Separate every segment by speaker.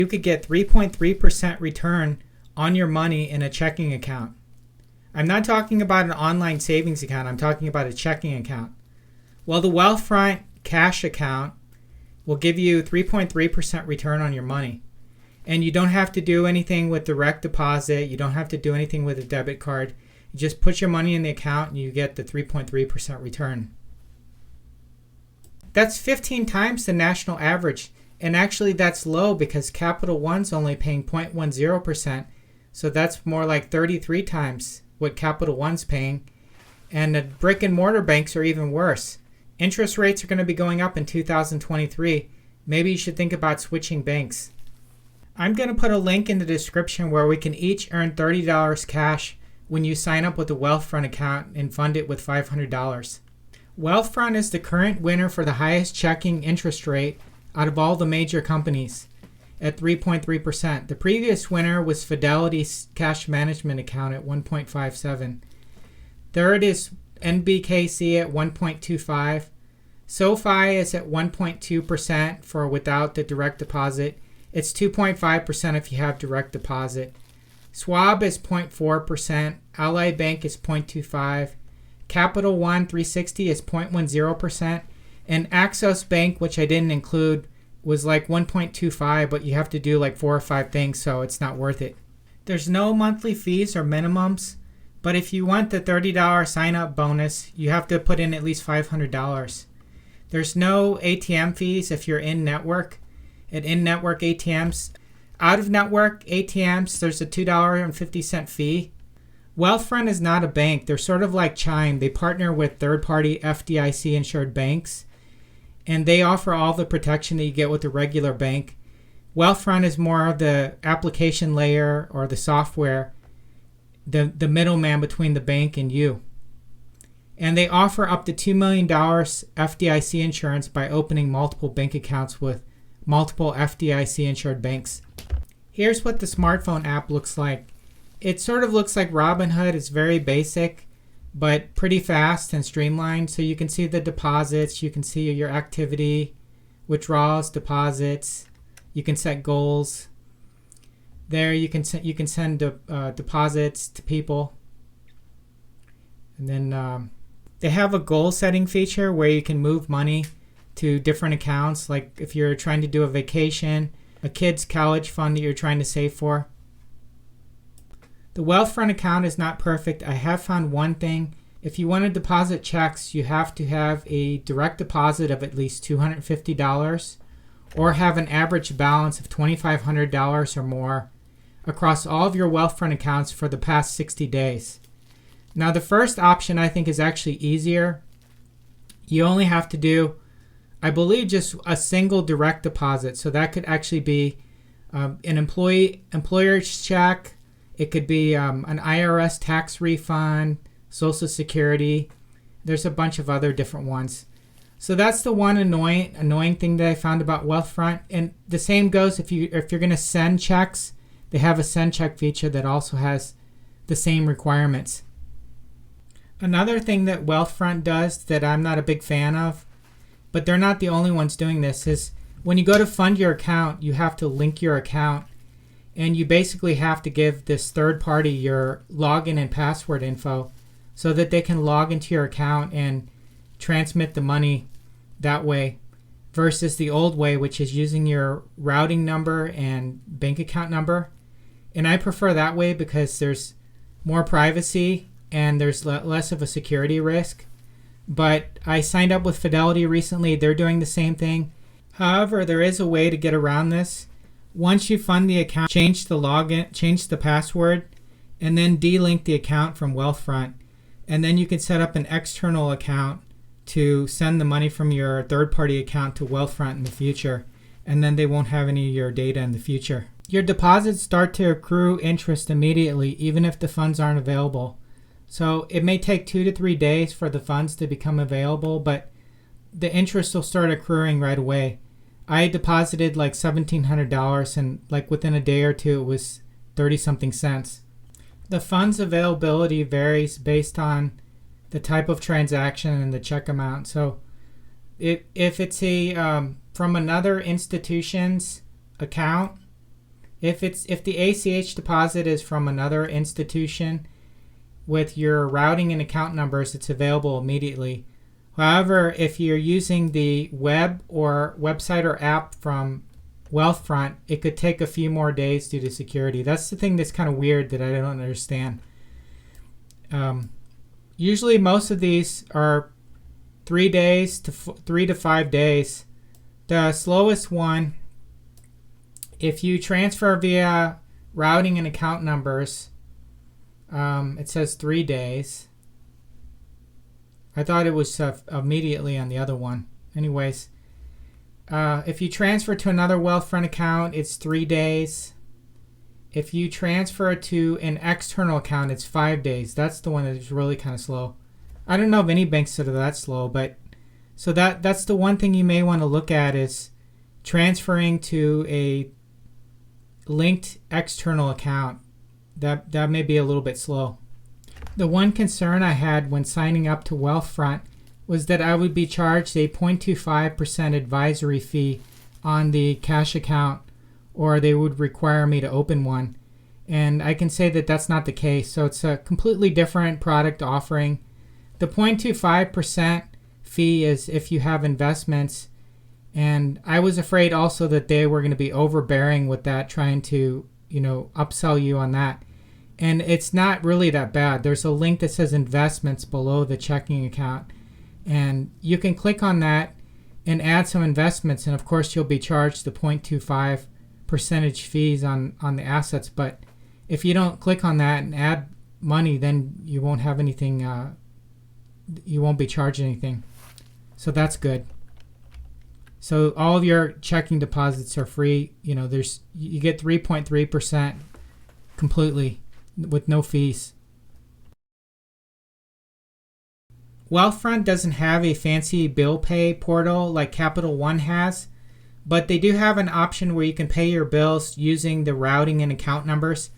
Speaker 1: You could get 3.3% return on your money in a checking account. I'm not talking about an online savings account. I'm talking about a checking account. Well, the Wealthfront Cash Account will give you 3.3% return on your money. And you don't have to do anything with direct deposit. You don't have to do anything with a debit card. You just put your money in the account and you get the 3.3% return. That's 15 times the national average. And actually that's low because Capital One's only paying 0.10%. So that's more like 33 times what Capital One's paying. And the brick and mortar banks are even worse. Interest rates are going to be going up in 2023. Maybe you should think about switching banks. I'm going to put a link in the description where we can each earn $30 cash when you sign up with the Wealthfront account and fund it with $500. Wealthfront is the current winner for the highest checking interest rate out of all the major companies at 3.3%. The previous winner was Fidelity's cash management account at 1.57. Third is NBKC at 1.25. SoFi is at 1.2% for without the direct deposit. It's 2.5% if you have direct deposit. Schwab is 0.4%. Ally Bank is 0.25%. Capital One 360 is 0.10%. And Axos Bank, which I didn't include, was like 1.25%, but you have to do like 4 or 5 things, so it's not worth it. There's no monthly fees or minimums, but if you want the $30 sign-up bonus, you have to put in at least $500. There's no ATM fees if you're in-network. At in-network ATMs. Out-of-network ATMs, there's a $2.50 fee. Wealthfront is not a bank. They're sort of like Chime. They partner with third-party FDIC-insured banks, and they offer all the protection that you get with a regular bank. Wealthfront is more of the application layer or the software, the middleman between the bank and you. And they offer up to $2 million FDIC insurance by opening multiple bank accounts with multiple FDIC insured banks. Here's what the smartphone app looks like. It sort of looks like Robinhood. It's very basic, but pretty fast and streamlined. So you can see the deposits, you can see your activity, withdrawals, deposits. You can set goals. There you can send deposits to people. And then they have a goal setting feature where you can move money to different accounts, like if you're trying to do a vacation, a kid's college fund that you're trying to save for. The Wealthfront account is not perfect. I have found one thing. If you want to deposit checks, you have to have a direct deposit of at least $250 or have an average balance of $2,500 or more across all of your Wealthfront accounts for the past 60 days. Now, the first option I think is actually easier. You only have to do, I believe, just a single direct deposit. So that could actually be an employer's check. It could be an IRS tax refund, Social Security. There's a bunch of other different ones. So that's the one annoying thing that I found about Wealthfront. And the same goes if you're going to send checks. They have a send check feature that also has the same requirements. Another thing that Wealthfront does that I'm not a big fan of, but they're not the only ones doing this, is when you go to fund your account, you have to link your account, and you basically have to give this third party your login and password info so that they can log into your account and transmit the money that way, versus the old way, which is using your routing number and bank account number. And I prefer that way because there's more privacy and there's less of a security risk. But I signed up with Fidelity recently. They're doing the same thing. However, there is a way to get around this. Once you fund the account, change the login, change the password, and then delink the account from Wealthfront. And then you can set up an external account to send the money from your third-party account to Wealthfront in the future. And then they won't have any of your data in the future. Your deposits start to accrue interest immediately, even if the funds aren't available. So it may take 2 to 3 days for the funds to become available, but the interest will start accruing right away. I deposited like $1,700, and like within a day or two it was 30-something cents. The funds availability varies based on the type of transaction and the check amount. So if it's a from another institution's account, If the ACH deposit is from another institution with your routing and account numbers, it's available immediately. However, if you're using the web or website or app from Wealthfront, it could take a few more days due to security. That's the thing that's kind of weird that I don't understand. Usually most of these are 3 days to 3 to 5 days. The slowest one, if you transfer via routing and account numbers, it says 3 days. I thought it was immediately on the other one. Anyways, if you transfer to another Wealthfront account, it's 3 days. If you transfer to an external account, it's 5 days. That's the one that is really kind of slow. I don't know of any banks that are that slow, but so that's the one thing you may want to look at is transferring to a linked external account. That may be a little bit slow. The one concern I had when signing up to Wealthfront was that I would be charged a 0.25% advisory fee on the cash account, or they would require me to open one. And I can say that that's not the case. So it's a completely different product offering. The 0.25% fee is if you have investments. And I was afraid also that they were going to be overbearing with that, trying to, upsell you on that. And it's not really that bad. There's a link that says investments below the checking account. And you can click on that and add some investments. And of course, you'll be charged the 0.25 percentage fees on the assets. But if you don't click on that and add money, then you won't have anything. You won't be charged anything. So that's good. So all of your checking deposits are free. You get 3.3% completely with no fees. Wealthfront doesn't have a fancy bill pay portal like Capital One has, but they do have an option where you can pay your bills using the routing and account numbers.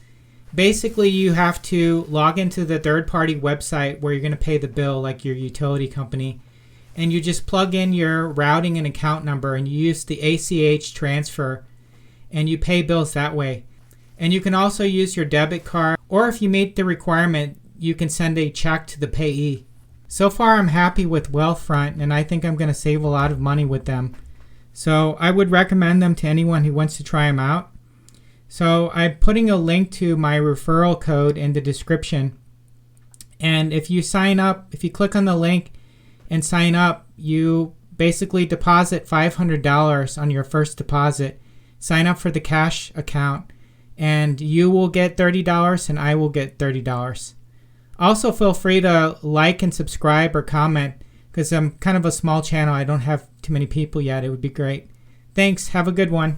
Speaker 1: Basically, you have to log into the third-party website where you're going to pay the bill, like your utility company, and you just plug in your routing and account number and you use the ACH transfer and you pay bills that way. And you can also use your debit card, or if you meet the requirement, you can send a check to the payee. So far, I'm happy with Wealthfront, and I think I'm going to save a lot of money with them. So I would recommend them to anyone who wants to try them out. So I'm putting a link to my referral code in the description. And if you sign up, if you click on the link and sign up, you basically deposit $500 on your first deposit. Sign up for the cash account, and you will get $30 and I will get $30. Also, feel free to like and subscribe or comment because I'm kind of a small channel. I don't have too many people yet. It would be great. Thanks. Have a good one.